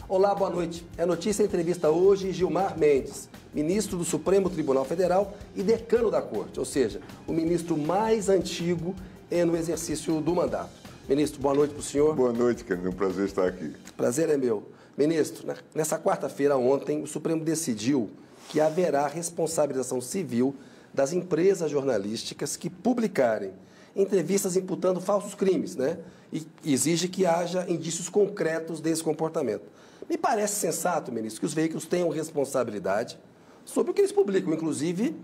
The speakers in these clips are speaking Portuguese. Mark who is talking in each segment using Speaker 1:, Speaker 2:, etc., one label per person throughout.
Speaker 1: Olá, boa noite. É notícia em entrevista hoje Gilmar Mendes, ministro do Supremo Tribunal Federal e decano da Corte, ou seja, o ministro mais antigo no exercício do mandato. Ministro, boa noite para o senhor.
Speaker 2: Boa noite, querido. É um prazer estar aqui.
Speaker 1: Prazer é meu. Ministro, nessa quarta-feira, ontem, o Supremo decidiu que haverá responsabilização civil das empresas jornalísticas que publicarem entrevistas imputando falsos crimes, né? E exige que haja indícios concretos desse comportamento. Me parece sensato, ministro, que os veículos tenham responsabilidade sobre o que eles publicam, inclusive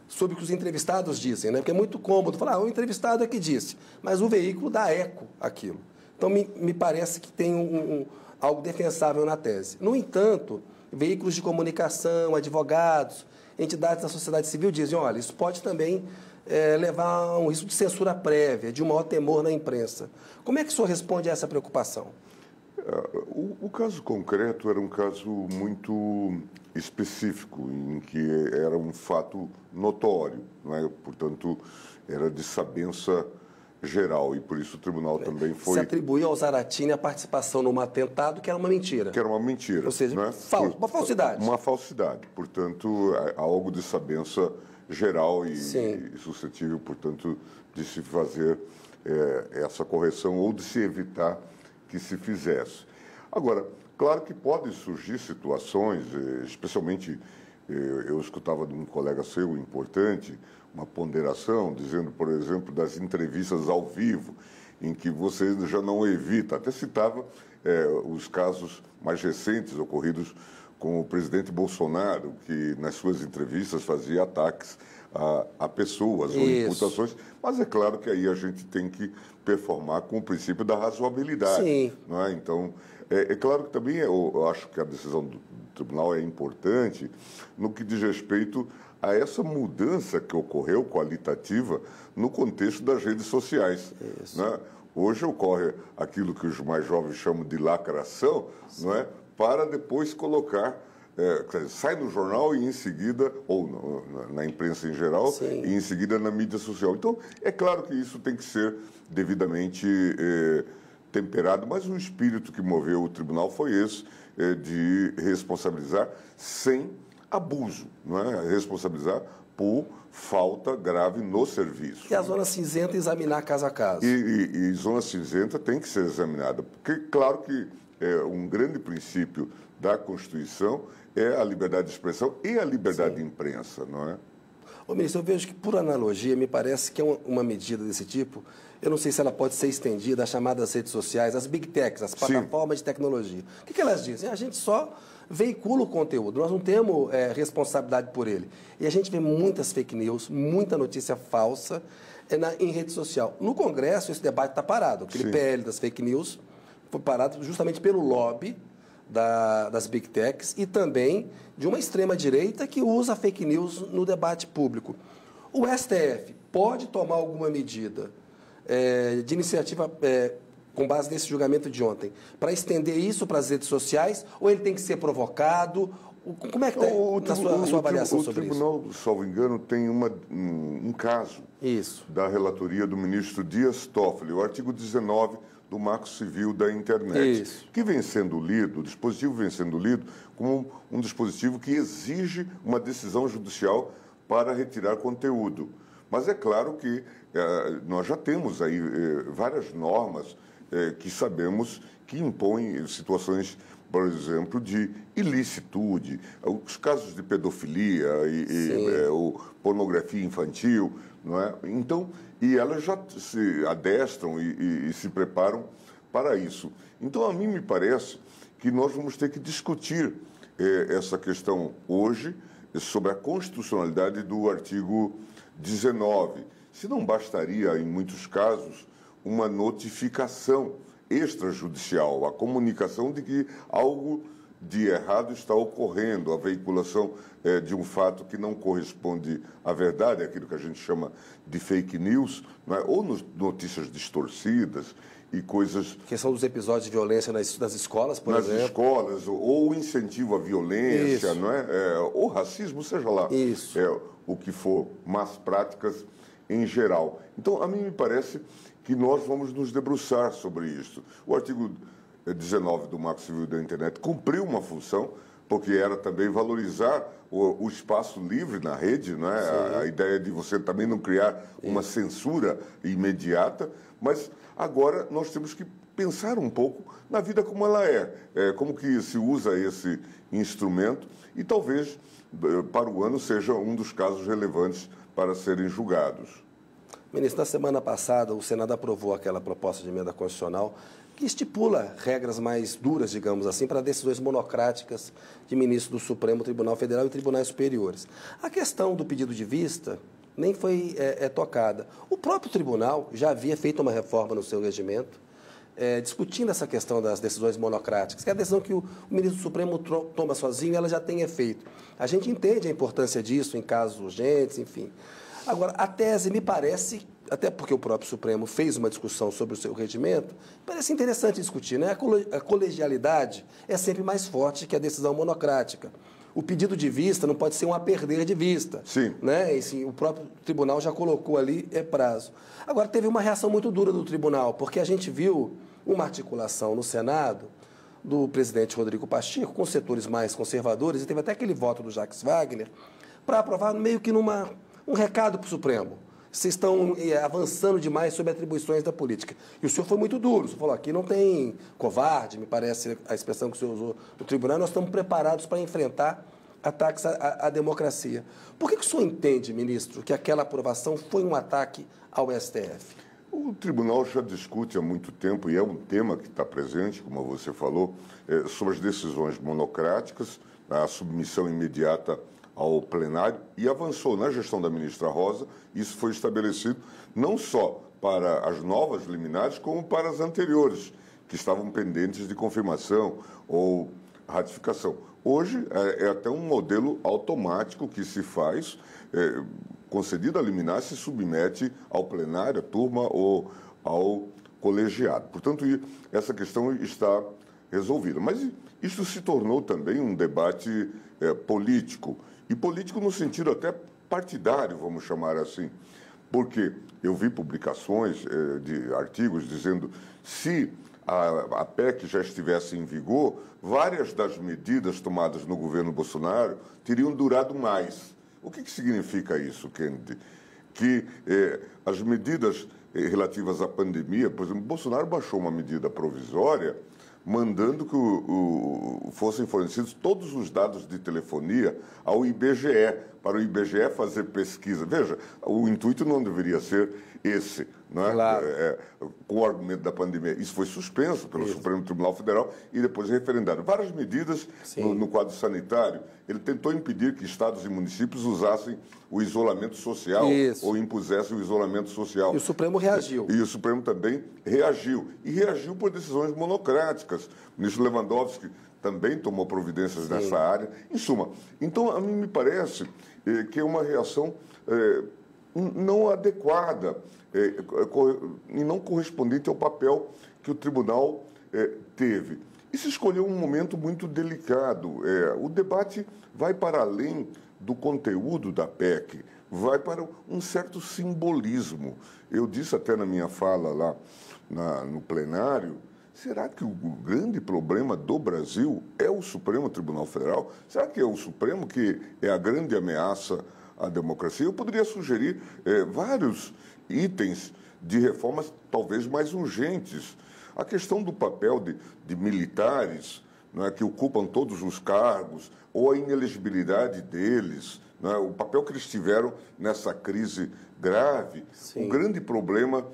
Speaker 1: sobre o que os entrevistados dizem, né? Porque é muito cômodo falar, o entrevistado é que disse, mas o veículo dá eco àquilo. Então, me parece que tem algo defensável na tese. No entanto, veículos de comunicação, advogados, entidades da sociedade civil dizem, olha, isso pode também levar a um risco de censura prévia, de um maior temor na imprensa. Como é que o senhor responde a essa preocupação?
Speaker 2: O caso concreto era um caso muito específico, em que era um fato notório, não é? Portanto, era de sabença geral, e por isso o tribunal também foi...
Speaker 1: Se atribuiu ao Zaratini a participação num atentado que era uma mentira.
Speaker 2: Que era uma mentira.
Speaker 1: Ou seja,
Speaker 2: não é?
Speaker 1: uma falsidade.
Speaker 2: Uma falsidade. Portanto, algo de sabença geral e suscetível, portanto, de se fazer essa correção ou de se evitar que se fizesse. Agora, claro que podem surgir situações, especialmente, eu escutava de um colega seu importante, uma ponderação, dizendo, por exemplo, das entrevistas ao vivo, em que você já não evita, até citava os casos mais recentes ocorridos com o presidente Bolsonaro, que nas suas entrevistas fazia ataques a pessoas ou imputações, mas é claro que aí a gente tem que performar com o princípio da razoabilidade.
Speaker 1: Sim.
Speaker 2: Não é? Então, é claro que também eu acho que a decisão do tribunal é importante no que diz respeito a essa mudança que ocorreu qualitativa no contexto das redes sociais. Né? Hoje ocorre aquilo que os mais jovens chamam de lacração, não é? Para depois colocar, sai no jornal e em seguida, ou na imprensa em geral, e em seguida na mídia social. Então, é claro que isso tem que ser devidamente temperado, mas o espírito que moveu o tribunal foi esse, de responsabilizar sem abuso, não é? Responsabilizar por falta grave no serviço.
Speaker 1: E a zona cinzenta examinar caso a caso.
Speaker 2: E zona cinzenta tem que ser examinada, porque claro que um grande princípio da Constituição é a liberdade de expressão e a liberdade de imprensa, não é?
Speaker 1: Ô, ministro, eu vejo que, por analogia, me parece que é uma medida desse tipo, eu não sei se ela pode ser estendida às chamadas redes sociais, às big techs, às plataformas de tecnologia. O que elas dizem? A gente só veicula o conteúdo, nós não temos responsabilidade por ele. E a gente vê muitas fake news, muita notícia falsa em rede social. No Congresso, esse debate está parado. Aquele PL das fake news foi parado justamente pelo lobby das big techs e também de uma extrema-direita que usa fake news no debate público. O STF pode tomar alguma medida de iniciativa com base nesse julgamento de ontem para estender isso para as redes sociais ou ele tem que ser provocado? Como é que está a sua avaliação sobre isso?
Speaker 2: O tribunal, salvo engano, tem um caso da relatoria do ministro Dias Toffoli, o artigo 19 do Marco Civil da Internet, que vem sendo lido, o dispositivo vem sendo lido como um dispositivo que exige uma decisão judicial para retirar conteúdo. Mas é claro que nós já temos aí várias normas que sabemos que impõem situações, por exemplo, de ilicitude, os casos de pedofilia ou pornografia infantil, não é? Então, e elas já se adestram e se preparam para isso. Então, a mim me parece que nós vamos ter que discutir essa questão hoje sobre a constitucionalidade do artigo 19. Se não bastaria, em muitos casos, uma notificação extrajudicial, a comunicação de que algo de errado está ocorrendo, a veiculação de um fato que não corresponde à verdade, aquilo que a gente chama de fake news, não é? Ou notícias distorcidas e coisas...
Speaker 1: Que são os episódios de violência nas escolas, por exemplo.
Speaker 2: Nas escolas, ou incentivo à violência, não é? Ou racismo, seja lá. O que for, más práticas em geral. Então, a mim me parece que nós vamos nos debruçar sobre isso. O artigo 19 do Marco Civil da Internet cumpriu uma função, porque era também valorizar o espaço livre na rede, não é? A ideia de você também não criar uma censura imediata, mas agora nós temos que pensar um pouco na vida como ela como que se usa esse instrumento, e talvez para o ano seja um dos casos relevantes para serem julgados.
Speaker 1: Ministro, na semana passada o Senado aprovou aquela proposta de emenda constitucional que estipula regras mais duras, digamos assim, para decisões monocráticas de ministros do Supremo Tribunal Federal e tribunais superiores. A questão do pedido de vista nem foi tocada. O próprio tribunal já havia feito uma reforma no seu regimento, discutindo essa questão das decisões monocráticas, que é a decisão que o ministro do Supremo toma sozinho, ela já tem efeito. A gente entende a importância disso em casos urgentes, enfim. Agora, a tese me parece, até porque o próprio Supremo fez uma discussão sobre o seu regimento, parece interessante discutir, né? A colegialidade é sempre mais forte que a decisão monocrática. O pedido de vista não pode ser um a perder de vista.
Speaker 2: Sim.
Speaker 1: Né? O próprio tribunal já colocou ali prazo. Agora, teve uma reação muito dura do tribunal, porque a gente viu uma articulação no Senado do presidente Rodrigo Pacheco com setores mais conservadores, e teve até aquele voto do Jacques Wagner, para aprovar meio que um recado para o Supremo. Vocês estão avançando demais sobre atribuições da política. E o senhor foi muito duro. O senhor falou, aqui não tem covarde, me parece a expressão que o senhor usou no tribunal, nós estamos preparados para enfrentar ataques à democracia. Por que o senhor entende, ministro, que aquela aprovação foi um ataque ao STF?
Speaker 2: O tribunal já discute há muito tempo, e é um tema que está presente, como você falou, sobre as decisões monocráticas, a submissão imediata ao plenário, e avançou na gestão da ministra Rosa. Isso foi estabelecido não só para as novas liminares, como para as anteriores, que estavam pendentes de confirmação ou ratificação. Hoje é até um modelo automático que se faz, concedida a liminar, se submete ao plenário, à turma ou ao colegiado. Portanto, essa questão está resolvida. Mas isso se tornou também um debate político, e político no sentido até partidário, vamos chamar assim, porque eu vi publicações de artigos dizendo se a PEC já estivesse em vigor, várias das medidas tomadas no governo Bolsonaro teriam durado mais. O que significa isso, Kennedy? Que as medidas relativas à pandemia, por exemplo, Bolsonaro baixou uma medida provisória mandando que fossem fornecidos todos os dados de telefonia ao IBGE, para o IBGE fazer pesquisa. Veja, o intuito não deveria ser esse, não é?
Speaker 1: Claro.
Speaker 2: Com o argumento da pandemia. Isso foi suspenso pelo Supremo Tribunal Federal e depois referendado. Várias medidas no quadro sanitário. Ele tentou impedir que estados e municípios usassem o isolamento social ou impusessem o isolamento social.
Speaker 1: E o Supremo reagiu.
Speaker 2: E o Supremo também reagiu. E reagiu por decisões monocráticas. O ministro Lewandowski também tomou providências nessa área. Em suma, então, a mim me parece que é uma reação não adequada e não correspondente ao papel que o tribunal teve. E se escolheu um momento muito delicado. O debate vai para além do conteúdo da PEC, vai para um certo simbolismo. Eu disse até na minha fala lá no plenário, será que o grande problema do Brasil é o Supremo Tribunal Federal? Será que é o Supremo que é a grande ameaça à democracia? Eu poderia sugerir vários itens de reformas talvez mais urgentes. A questão do papel de militares, não é, que ocupam todos os cargos, ou a inelegibilidade deles, não é, o papel que eles tiveram nessa crise grave, o grande problema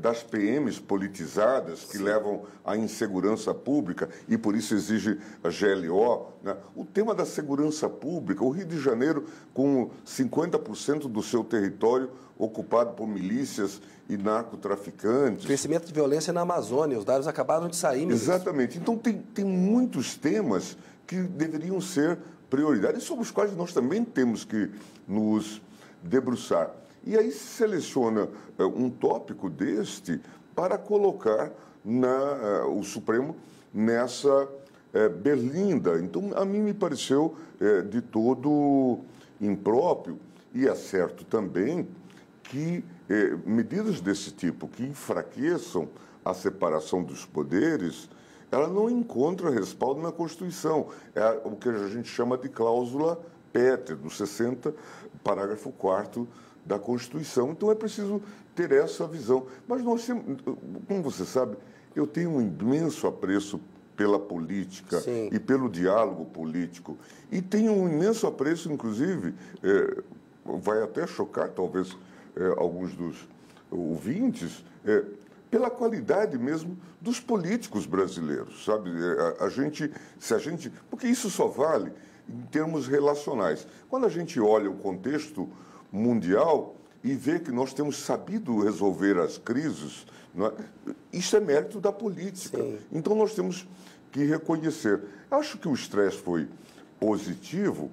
Speaker 2: das PMs politizadas que levam à insegurança pública e por isso exige a GLO, né? O tema da segurança pública, o Rio de Janeiro com 50% do seu território ocupado por milícias e narcotraficantes.
Speaker 1: Crescimento de violência na Amazônia, os dados acabaram de sair, ministro.
Speaker 2: Exatamente. Então tem muitos temas que deveriam ser prioridades, sobre os quais nós também temos que nos debruçar. E aí se seleciona um tópico deste para colocar o Supremo nessa berlinda. Então, a mim me pareceu de todo impróprio, e é certo também que medidas desse tipo, que enfraqueçam a separação dos poderes, ela não encontra respaldo na Constituição. É o que a gente chama de cláusula pétrea, do 60, parágrafo 4º da Constituição. Então, é preciso ter essa visão. Mas nós temos, como você sabe, eu tenho um imenso apreço pela política
Speaker 1: Sim.
Speaker 2: e pelo diálogo político. E tenho um imenso apreço, inclusive, vai até chocar, talvez, alguns dos ouvintes, pela qualidade mesmo dos políticos brasileiros, sabe? Porque isso só vale em termos relacionais. Quando a gente olha o contexto mundial e vê que nós temos sabido resolver as crises, não é? Isso é mérito da política.
Speaker 1: Sim.
Speaker 2: Então nós temos que reconhecer. Acho que o estresse foi positivo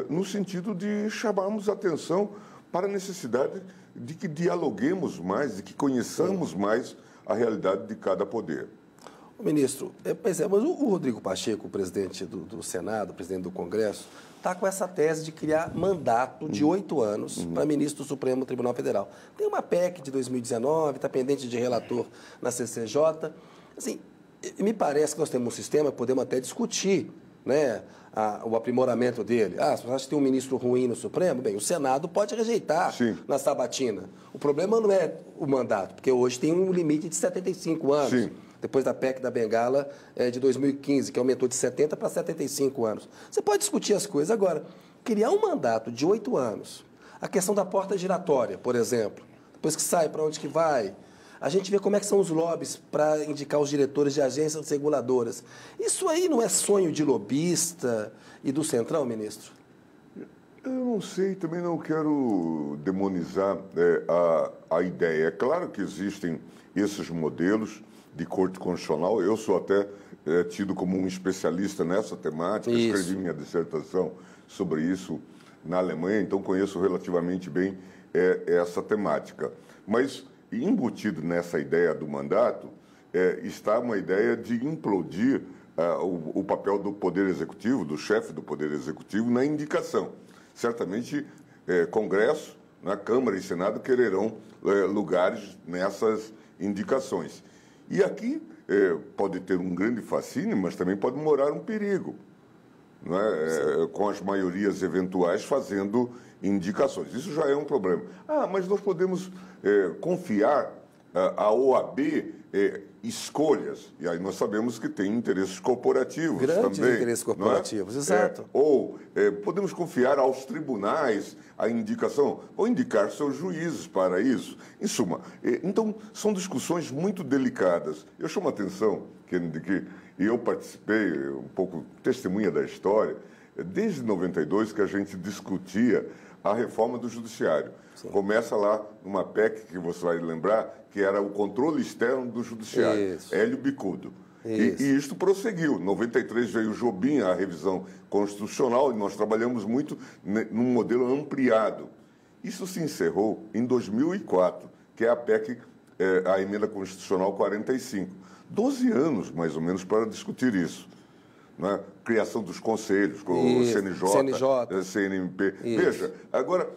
Speaker 2: no sentido de chamarmos atenção para a necessidade de que dialoguemos mais, de que conheçamos mais a realidade de cada poder.
Speaker 1: Ministro, mas o Rodrigo Pacheco, o presidente do Senado, presidente do Congresso, está com essa tese de criar mandato de 8 anos para ministro do Supremo Tribunal Federal. Tem uma PEC de 2019, está pendente de relator na CCJ. Assim, me parece que nós temos um sistema, podemos até discutir, né, o aprimoramento dele. Se você acha que tem um ministro ruim no Supremo, bem, o Senado pode rejeitar
Speaker 2: Sim.
Speaker 1: na sabatina. O problema não é o mandato, porque hoje tem um limite de 75 anos.
Speaker 2: Sim.
Speaker 1: Depois da PEC da Bengala de 2015, que aumentou de 70 para 75 anos. Você pode discutir as coisas. Agora, criar um mandato de 8 anos, a questão da porta giratória, por exemplo, depois que sai, para onde que vai? A gente vê como é que são os lobbies para indicar os diretores de agências reguladoras. Isso aí não é sonho de lobista e do Centrão, ministro?
Speaker 2: Eu não sei, também não quero demonizar a ideia. É claro que existem esses modelos de corte constitucional. Eu sou até tido como um especialista nessa temática.
Speaker 1: Isso.
Speaker 2: Escrevi minha dissertação sobre isso na Alemanha, então conheço relativamente bem essa temática. Mas embutido nessa ideia do mandato está uma ideia de implodir o papel do Poder Executivo, do chefe do Poder Executivo, na indicação. Certamente, Congresso, na Câmara e Senado quererão lugares nessas indicações. E aqui pode ter um grande fascínio, mas também pode morar um perigo, não é? Com as maiorias eventuais fazendo indicações. Isso já é um problema. Mas nós podemos confiar à OAB escolhas. E aí nós sabemos que tem interesses corporativos
Speaker 1: Grandes
Speaker 2: também.
Speaker 1: interesses corporativos, exato.
Speaker 2: Podemos confiar aos tribunais a indicação, ou indicar seus juízes para isso. Em suma, então, são discussões muito delicadas. Eu chamo a atenção, de que eu participei, um pouco testemunha da história, desde 92 que a gente discutia a reforma do Judiciário. Sim. Começa lá numa PEC, que você vai lembrar, que era o controle externo do Judiciário,
Speaker 1: Isso.
Speaker 2: Hélio Bicudo. E isto prosseguiu. Em 93 veio o Jobim, a revisão constitucional, e nós trabalhamos muito num modelo ampliado. Isso se encerrou em 2004, que é a PEC, a Emenda Constitucional 45. 12 anos, mais ou menos, para discutir isso. Né? Criação dos conselhos, com o CNJ, CNMP. Isso. Veja, agora,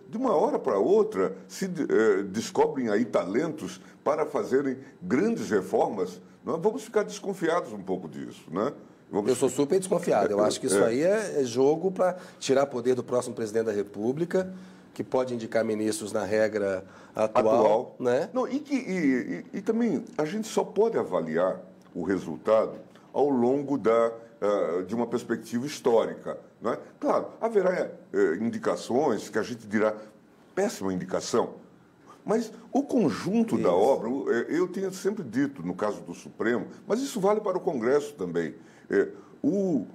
Speaker 2: de uma hora para outra, se descobrem aí talentos para fazerem grandes reformas. Nós vamos ficar desconfiados um pouco disso, né?
Speaker 1: Eu sou super desconfiado. Eu acho que isso aí é jogo para tirar poder do próximo presidente da República, que pode indicar ministros na regra atual. Né?
Speaker 2: Não, e também a gente só pode avaliar o resultado ao longo de uma perspectiva histórica. Não é? Claro, haverá indicações que a gente dirá péssima indicação, mas o conjunto da obra, eu tenho sempre dito, no caso do Supremo, mas isso vale para o Congresso também, o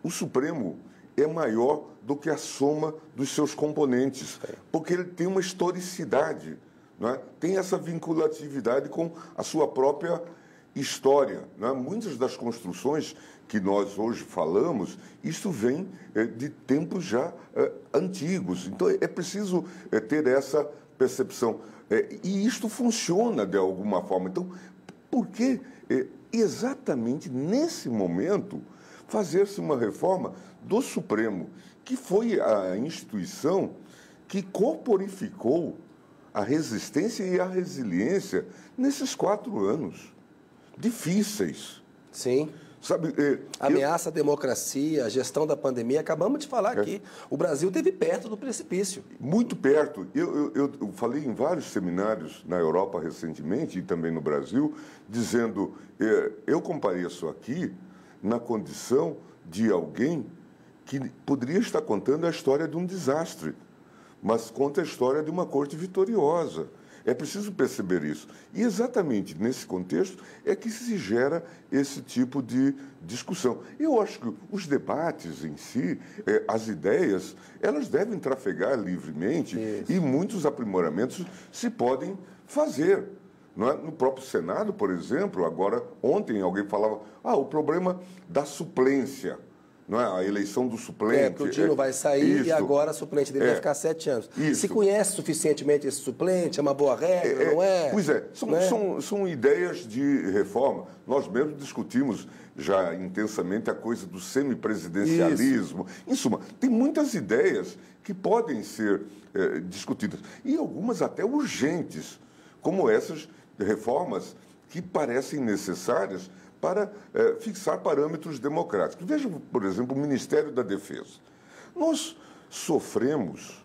Speaker 2: Supremo é maior do que a soma dos seus componentes, porque ele tem uma historicidade, não é? Tem essa vinculatividade com a sua própria história. Não é? Muitas das construções que nós hoje falamos, isso vem de tempos já antigos. Então, é preciso ter essa percepção. E isto funciona de alguma forma. Então, por que exatamente nesse momento fazer-se uma reforma do Supremo, que foi a instituição que corporificou a resistência e a resiliência nesses 4 anos difíceis?
Speaker 1: Sim.
Speaker 2: Sabe,
Speaker 1: ameaça à democracia, a gestão da pandemia, acabamos de falar aqui. O Brasil esteve perto do precipício.
Speaker 2: Muito perto. Eu falei em vários seminários na Europa recentemente e também no Brasil, dizendo, eu compareço aqui na condição de alguém que poderia estar contando a história de um desastre, mas conta a história de uma corte vitoriosa. É preciso perceber isso. E exatamente nesse contexto é que se gera esse tipo de discussão. Eu acho que os debates em si, as ideias, elas devem trafegar livremente e muitos aprimoramentos se podem fazer. Não é? No próprio Senado, por exemplo, agora, ontem alguém falava, o problema da suplência. Não é? A eleição do suplente.
Speaker 1: Porque o Dino vai sair e agora a suplente dele vai ficar 7 anos.
Speaker 2: Isso.
Speaker 1: Se conhece suficientemente esse suplente, é uma boa regra, não é?
Speaker 2: Pois é, são ideias de reforma. Nós mesmos discutimos já intensamente a coisa do semipresidencialismo. Em suma, tem muitas ideias que podem ser discutidas. E algumas até urgentes, como essas reformas que parecem necessárias para fixar parâmetros democráticos. Veja, por exemplo, o Ministério da Defesa. Nós sofremos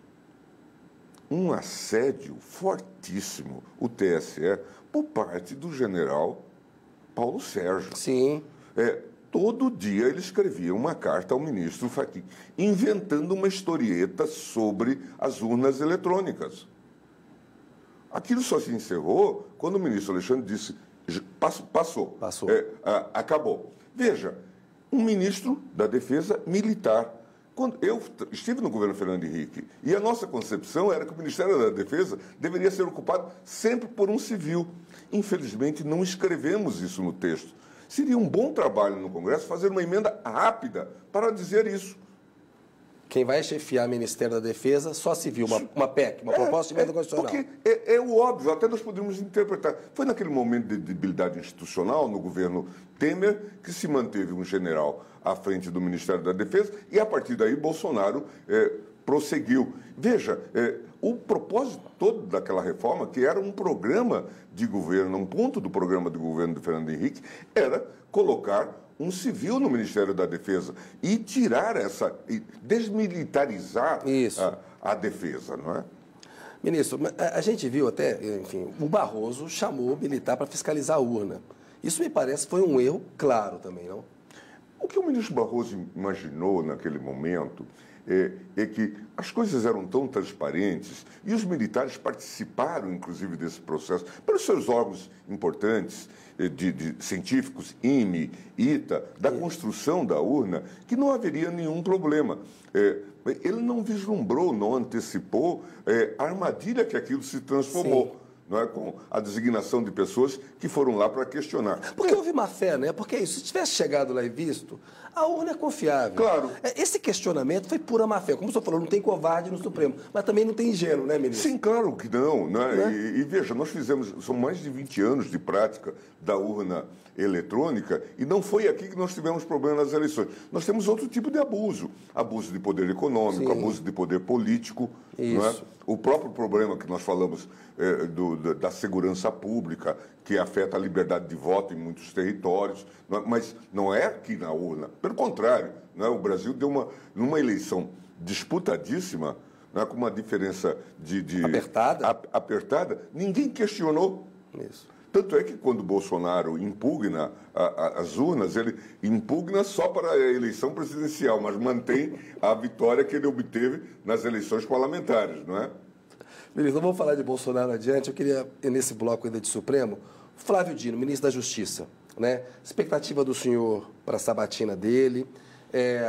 Speaker 2: um assédio fortíssimo, o TSE, por parte do general Paulo Sérgio.
Speaker 1: Sim.
Speaker 2: Todo dia ele escrevia uma carta ao ministro Fachin, inventando uma historieta sobre as urnas eletrônicas. Aquilo só se encerrou quando o ministro Alexandre disse: Passou. Acabou. Veja, um ministro da Defesa militar. Quando eu estive no governo Fernando Henrique, e a nossa concepção era que o Ministério da Defesa deveria ser ocupado sempre por um civil. Infelizmente, não escrevemos isso no texto. Seria um bom trabalho no Congresso fazer uma emenda rápida para dizer isso.
Speaker 1: Quem vai chefiar o Ministério da Defesa só civil, uma PEC, uma proposta de emenda constitucional.
Speaker 2: Porque é o óbvio, até nós podemos interpretar. Foi naquele momento de debilidade institucional, no governo Temer, que se manteve um general à frente do Ministério da Defesa e, a partir daí, Bolsonaro prosseguiu. Veja, o propósito todo daquela reforma, que era um programa de governo, um ponto do programa de governo do Fernando Henrique, era colocar um civil no Ministério da Defesa e tirar e desmilitarizar a defesa, não é?
Speaker 1: Ministro, a gente viu até, enfim, o Barroso chamou o militar para fiscalizar a urna. Isso me parece foi um erro claro também, não?
Speaker 2: O que o ministro Barroso imaginou naquele momento é que as coisas eram tão transparentes e os militares participaram, inclusive, desse processo, pelos seus órgãos importantes, de científicos, IME, ITA, da construção da urna, que não haveria nenhum problema. Ele não vislumbrou, não antecipou a armadilha que aquilo se transformou.
Speaker 1: Sim.
Speaker 2: Não é, com a designação de pessoas que foram lá para questionar.
Speaker 1: Porque houve má fé, né? Porque isso, se tivesse chegado lá e visto, a urna é confiável.
Speaker 2: Claro.
Speaker 1: Esse questionamento foi pura má fé. Como o senhor falou, não tem covarde no Supremo, mas também não tem ingênuo, né, ministro?
Speaker 2: Sim, claro que não. Né? E veja, nós fizemos, são mais de 20 anos de prática da urna eletrônica e não foi aqui que nós tivemos problema nas eleições. Nós temos outro tipo de abuso. Abuso de poder econômico,
Speaker 1: Sim.
Speaker 2: Abuso de poder político.
Speaker 1: Isso.
Speaker 2: Não é? O próprio problema que nós falamos da segurança pública, que afeta a liberdade de voto em muitos territórios, mas não é aqui na urna. Pelo contrário, não é? O Brasil deu numa eleição disputadíssima, não é? Com uma diferença apertada, ninguém questionou.
Speaker 1: Isso.
Speaker 2: Tanto é que quando o Bolsonaro impugna as urnas, ele impugna só para a eleição presidencial, mas mantém a vitória que ele obteve nas eleições parlamentares, não é?
Speaker 1: Ministro, vamos falar de Bolsonaro adiante. Eu queria, nesse bloco ainda de Supremo, Flávio Dino, ministro da Justiça, né? Expectativa do senhor para a sabatina dele,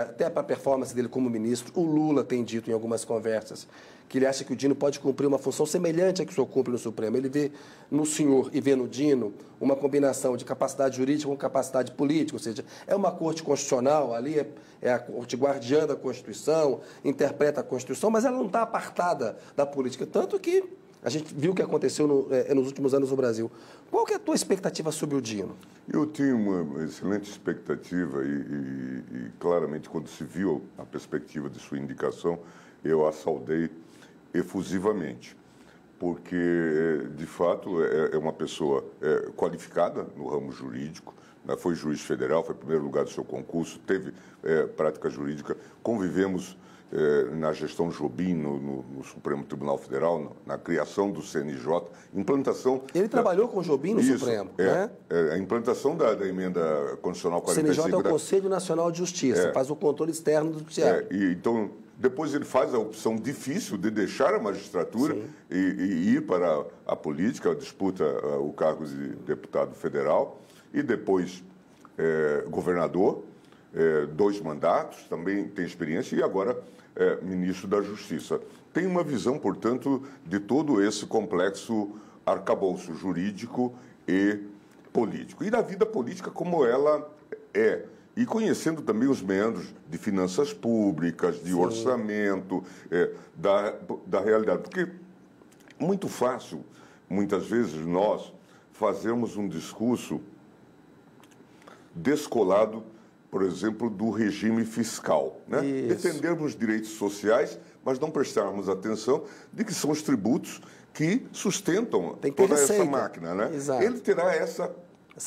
Speaker 1: até para a performance dele como ministro. O Lula tem dito em algumas conversas que ele acha que o Dino pode cumprir uma função semelhante à que o senhor cumpre no Supremo. Ele vê no senhor e vê no Dino uma combinação de capacidade jurídica com capacidade política, ou seja, é uma corte constitucional, ali é a corte guardiã da Constituição, interpreta a Constituição, mas ela não está apartada da política, tanto que a gente viu o que aconteceu nos últimos anos no Brasil. Qual que é a tua expectativa sobre o Dino?
Speaker 2: Eu tenho uma excelente expectativa e claramente, quando se viu a perspectiva de sua indicação, eu a saudei efusivamente. porque, de fato, é uma pessoa qualificada no ramo jurídico, né? Foi juiz federal, foi primeiro lugar do seu concurso, teve prática jurídica, convivemos na gestão Jobim, no Supremo Tribunal Federal, na criação do CNJ, implantação...
Speaker 1: Ele trabalhou com o Jobim no Supremo, né?
Speaker 2: A implantação da emenda constitucional 45...
Speaker 1: O CNJ é o Conselho Nacional de Justiça, faz o controle externo do judiciário.
Speaker 2: Então, depois ele faz a opção difícil de deixar a magistratura e ir para a política, disputa o cargo de deputado federal e depois governador, 2 mandatos, também tem experiência e agora ministro da Justiça. Tem uma visão, portanto, de todo esse complexo arcabouço jurídico e político. E da vida política como ela é. E conhecendo também os meandros de finanças públicas, de orçamento, da realidade. Porque muito fácil, muitas vezes, nós fazermos um discurso descolado, por exemplo, do regime fiscal. Né? Defendermos direitos sociais, mas não prestarmos atenção de que são os tributos que sustentam toda essa máquina. Né? Ele terá essa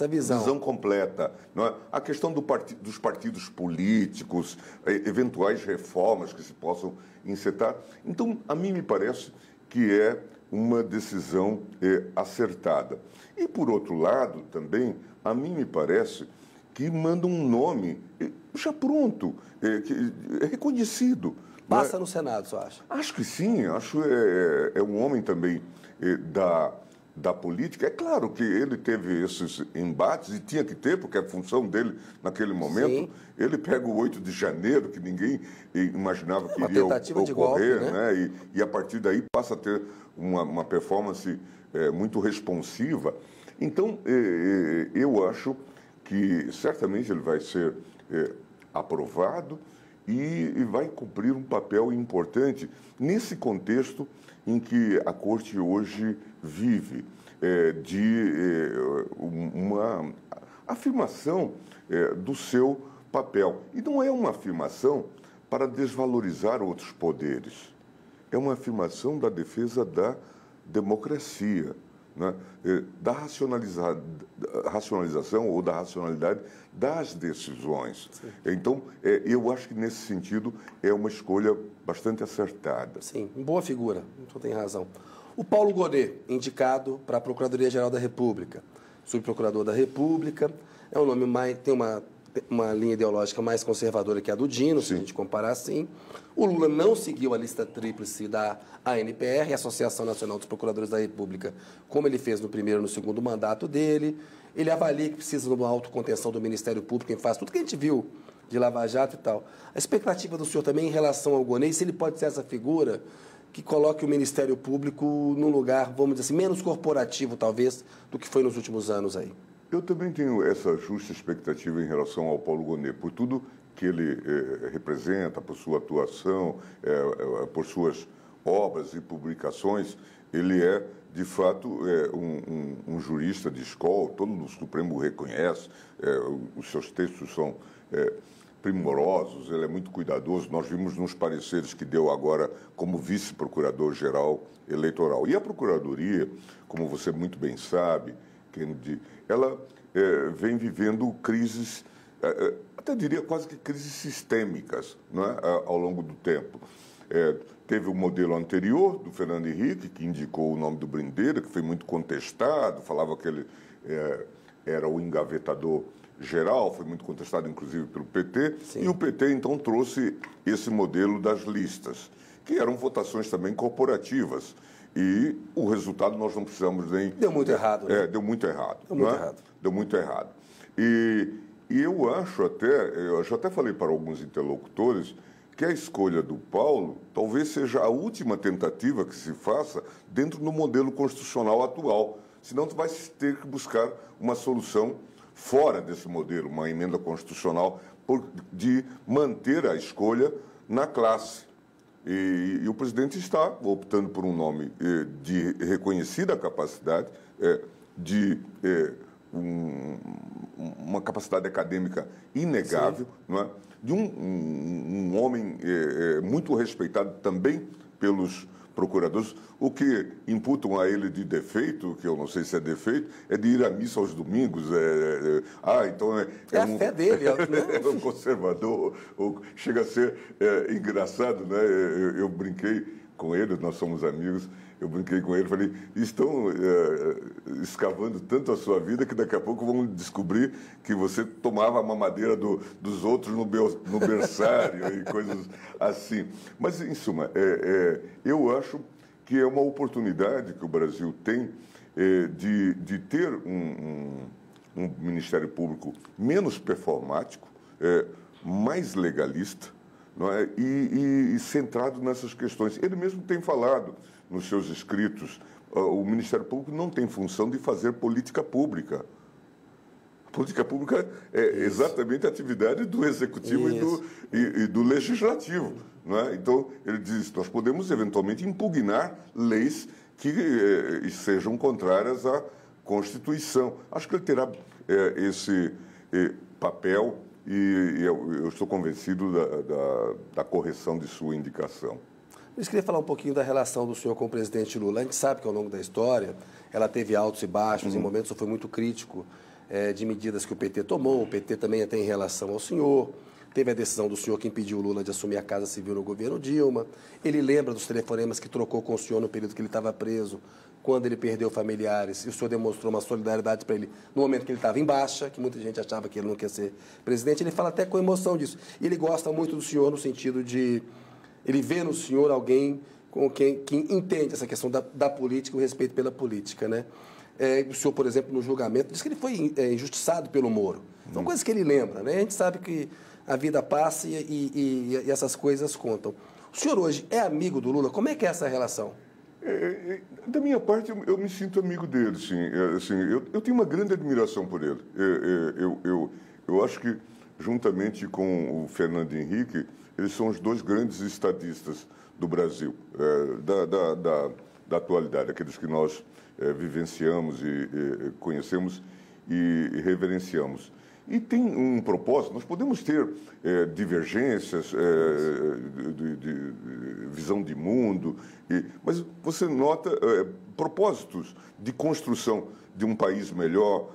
Speaker 2: visão completa. Não é? A questão dos partidos políticos, eventuais reformas que se possam insetar. Então, a mim me parece que é uma decisão acertada. E, por outro lado, também, a mim me parece que manda um nome já pronto, reconhecido.
Speaker 1: Passa no Senado, você acha?
Speaker 2: Acho que sim, acho é um homem também da política. É claro que ele teve esses embates, e tinha que ter, porque é a função dele naquele momento. Sim. Ele pega o 8 de janeiro, que ninguém imaginava que iria ocorrer, de golpe, né? E a partir daí passa a ter uma performance muito responsiva. Então, eu acho que certamente ele vai ser aprovado e vai cumprir um papel importante nesse contexto em que a Corte hoje vive, de uma afirmação do seu papel. E não é uma afirmação para desvalorizar outros poderes, é uma afirmação da defesa da democracia, né? Da racionalização ou da racionalidade das decisões. Sim. Então, eu acho que nesse sentido é uma escolha bastante acertada.
Speaker 1: Sim, boa figura, você tem razão. O Paulo Gonet, indicado para a Procuradoria-Geral da República, subprocurador da República, é um nome mais, tem uma linha ideológica mais conservadora que a do Dino, se a gente comparar assim. O Lula não seguiu a lista tríplice da ANPR, Associação Nacional dos Procuradores da República, como ele fez no primeiro e no segundo mandato dele. Ele avalia que precisa de uma autocontenção do Ministério Público, quem faz tudo que a gente viu de Lava Jato e tal. A expectativa do senhor também em relação ao Gonet, se ele pode ser essa figura que coloque o Ministério Público num lugar, vamos dizer assim, menos corporativo, talvez, do que foi nos últimos anos aí.
Speaker 2: Eu também tenho essa justa expectativa em relação ao Paulo Gonet, por tudo que ele representa, por sua atuação, por suas obras e publicações. Ele é, de fato, um jurista de escola, todo o Supremo o reconhece, os seus textos são primorosos, ele é muito cuidadoso. Nós vimos nos pareceres que deu agora como vice-procurador-geral eleitoral. E a Procuradoria, como você muito bem sabe, Kennedy, ela vem vivendo crises, até diria quase que crises sistêmicas, não é? Ao longo do tempo. Teve o modelo anterior, do Fernando Henrique, que indicou o nome do Brindeira, que foi muito contestado, falava que ele era o engavetador geral, foi muito contestado, inclusive, pelo PT. Sim. E o PT, então, trouxe esse modelo das listas, que eram votações também corporativas. E o resultado nós não precisamos nem...
Speaker 1: Deu muito errado. Né?
Speaker 2: Deu muito errado.
Speaker 1: Deu muito errado.
Speaker 2: Deu muito errado. E eu já até falei para alguns interlocutores que a escolha do Paulo talvez seja a última tentativa que se faça dentro do modelo constitucional atual. Senão tu vai ter que buscar uma solução fora desse modelo, uma emenda constitucional de manter a escolha na classe. E o presidente está optando por um nome de reconhecida capacidade, de uma capacidade acadêmica inegável, não é? De um homem muito respeitado também pelos procuradores. O que imputam a ele de defeito, que eu não sei se é defeito, é de ir à missa aos domingos. Então
Speaker 1: é a fé dele.
Speaker 2: É um conservador. Chega a ser engraçado, né? Eu brinquei com ele, nós somos amigos. Eu brinquei com ele, falei, estão escavando tanto a sua vida que daqui a pouco vão descobrir que você tomava a mamadeira dos outros no berçário e coisas assim. Mas, em suma, eu acho que é uma oportunidade que o Brasil tem de ter um Ministério Público menos performático, mais legalista, não é? E centrado nessas questões. Ele mesmo tem falado nos seus escritos, o Ministério Público não tem função de fazer política pública. A política pública é exatamente a atividade do Executivo e do Legislativo. Não é? Então, ele diz, nós podemos eventualmente impugnar leis que sejam contrárias à Constituição. Acho que ele terá esse papel e eu estou convencido da correção de sua indicação.
Speaker 1: Eu queria falar um pouquinho da relação do senhor com o presidente Lula. A gente sabe que ao longo da história ela teve altos e baixos, em momentos foi muito crítico de medidas que o PT tomou. O PT também tem relação ao senhor. Teve a decisão do senhor que impediu o Lula de assumir a Casa Civil no governo Dilma. Ele lembra dos telefonemas que trocou com o senhor no período que ele estava preso, quando ele perdeu familiares, e o senhor demonstrou uma solidariedade para ele no momento que ele estava em baixa, que muita gente achava que ele não queria ser presidente. Ele fala até com emoção disso. E ele gosta muito do senhor no sentido de... Ele vê no senhor alguém que entende essa questão da política, o respeito pela política, né? O senhor, por exemplo, no julgamento, disse que ele foi injustiçado pelo Moro. São coisas que ele lembra, né? A gente sabe que a vida passa e essas coisas contam. O senhor hoje é amigo do Lula? Como é que é essa relação?
Speaker 2: Da minha parte, eu me sinto amigo dele, sim. Eu tenho uma grande admiração por ele. Eu acho que, juntamente com o Fernando Henrique, eles são os dois grandes estadistas do Brasil, da atualidade, aqueles que nós vivenciamos e conhecemos e reverenciamos. E tem um propósito, nós podemos ter divergências de visão de mundo, mas você nota propósitos de construção de um país melhor,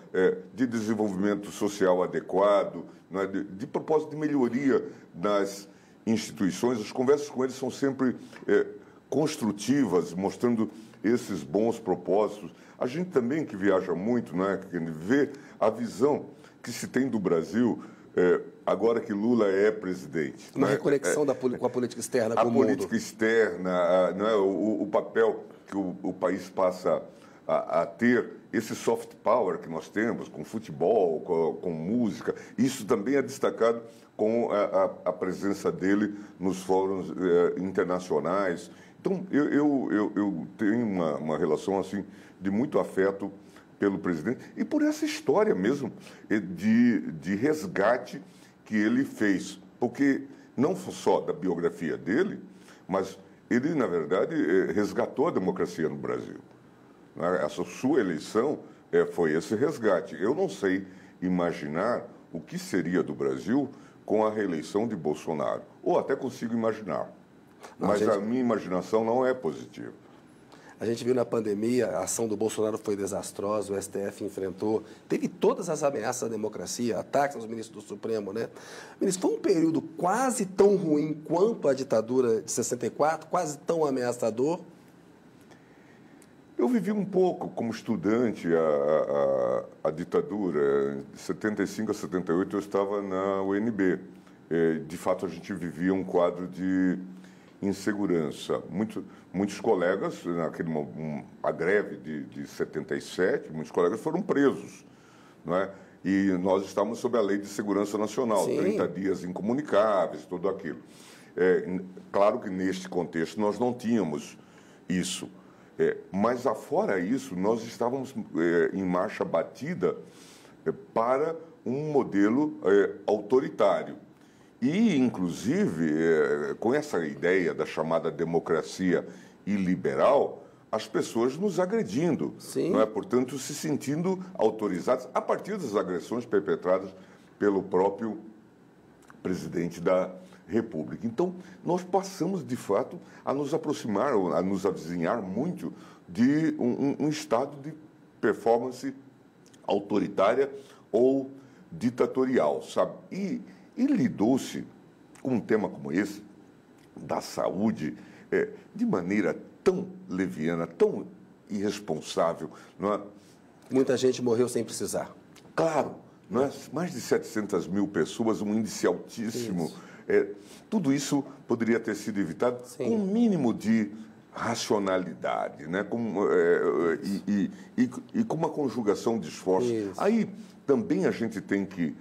Speaker 2: de desenvolvimento social adequado, né, de propósito de melhoria das instituições. As conversas com eles são sempre construtivas, mostrando esses bons propósitos. A gente também, que viaja muito, né, que vê a visão que se tem do Brasil agora que Lula é presidente.
Speaker 1: Uma reconexão com a política externa com o mundo.
Speaker 2: A política externa, não é, o papel que o país passa a ter, esse soft power que nós temos, com futebol, com música. Isso também é destacado com a presença dele nos fóruns internacionais. Então, eu tenho uma relação assim de muito afeto pelo presidente e por essa história mesmo de resgate que ele fez. Porque não só da biografia dele, mas ele, na verdade, resgatou a democracia no Brasil. Essa sua eleição foi esse resgate. Eu não sei imaginar o que seria do Brasil com a reeleição de Bolsonaro. Ou até consigo imaginar. Mas a minha imaginação não é positiva.
Speaker 1: A gente viu na pandemia, a ação do Bolsonaro foi desastrosa, o STF enfrentou, teve todas as ameaças à democracia, ataques aos ministros do Supremo, né? Ministro, foi um período quase tão ruim quanto a ditadura de 64, quase tão ameaçador?
Speaker 2: Eu vivi um pouco como estudante a ditadura. De 75 a 78 eu estava na UNB. De fato, a gente vivia um quadro de insegurança. Muitos colegas, a greve de 77, muitos colegas foram presos, não é? E nós estávamos sob a Lei de Segurança Nacional, Sim. 30 dias incomunicáveis, tudo aquilo. Claro que neste contexto nós não tínhamos isso. Mas, afora isso, nós estávamos em marcha batida para um modelo autoritário. E, inclusive, com essa ideia da chamada democracia iliberal, as pessoas nos agredindo, não é? Portanto, se sentindo autorizadas a partir das agressões perpetradas pelo próprio presidente da república. Então, nós passamos, de fato, a nos aproximar, a nos avizinhar muito de um estado de performance autoritária ou ditatorial, sabe? E lidou-se com um tema como esse, da saúde, de maneira tão leviana, tão irresponsável, não é?
Speaker 1: Muita gente morreu sem precisar.
Speaker 2: Claro, não é? Mais de 700 mil pessoas, um índice altíssimo. Tudo isso poderia ter sido evitado com um mínimo de racionalidade, né? E com uma conjugação de esforços. Aí também a gente tem que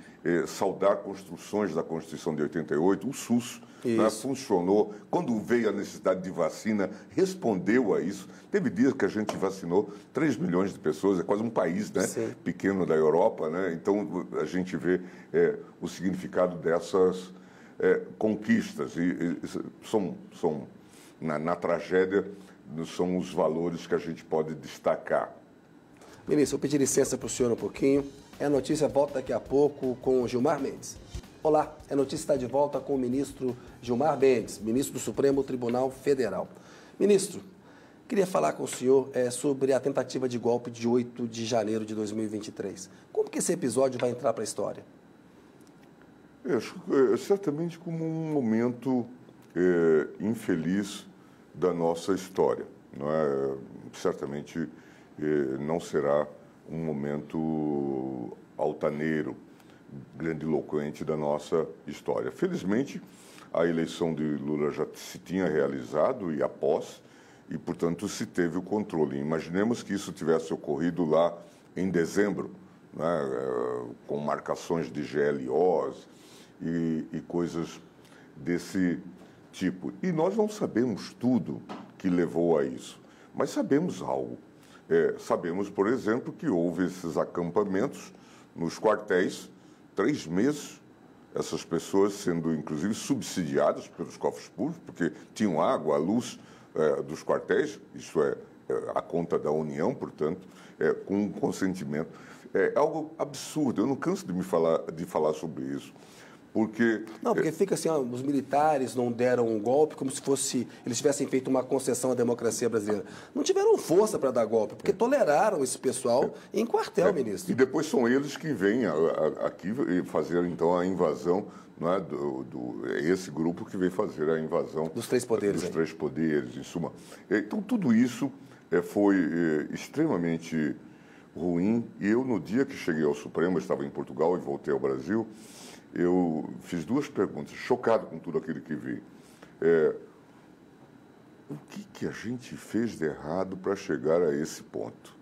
Speaker 2: saudar construções da Constituição de 88, o SUS, né, funcionou. Quando veio a necessidade de vacina, respondeu a isso. Teve dias que a gente vacinou 3 milhões de pessoas, é quase um país, né, pequeno da Europa, né? Então a gente vê o significado dessas conquistas. E são na tragédia, são os valores que a gente pode destacar.
Speaker 1: Ministro, eu pedi licença para o senhor um pouquinho. A notícia volta daqui a pouco com o Gilmar Mendes. Olá, a notícia está de volta com o ministro Gilmar Mendes, ministro do Supremo Tribunal Federal. Ministro, queria falar com o senhor sobre a tentativa de golpe de 8 de janeiro de 2023. Como que esse episódio vai entrar para a história?
Speaker 2: Certamente como um momento infeliz da nossa história. Não é? Certamente não será um momento altaneiro, grandiloquente da nossa história. Felizmente, a eleição de Lula já se tinha realizado e após, e, portanto, se teve o controle. Imaginemos que isso tivesse ocorrido lá em dezembro, né, com marcações de GLOs e coisas desse tipo. E nós não sabemos tudo que levou a isso, mas sabemos algo. Sabemos, por exemplo, que houve esses acampamentos nos quartéis, 3 meses, essas pessoas sendo, inclusive, subsidiadas pelos cofres públicos, porque tinham água, a luz dos quartéis, isso é a conta da União, portanto, com consentimento. É algo absurdo, eu não canso de falar sobre isso. Porque
Speaker 1: fica assim, os militares não deram um golpe como se eles tivessem feito uma concessão à democracia brasileira. Não tiveram força para dar golpe, porque toleraram esse pessoal em quartel, ministro.
Speaker 2: E depois são eles que vêm aqui fazer, então, a invasão, não é, esse grupo que vem fazer a invasão
Speaker 1: dos 3 poderes.
Speaker 2: Dos 3 poderes, em suma. Então, tudo isso foi extremamente ruim. E eu, no dia que cheguei ao Supremo, eu estava em Portugal e voltei ao Brasil, eu fiz 2 perguntas, chocado com tudo aquilo que vi. O que a gente fez de errado para chegar a esse ponto?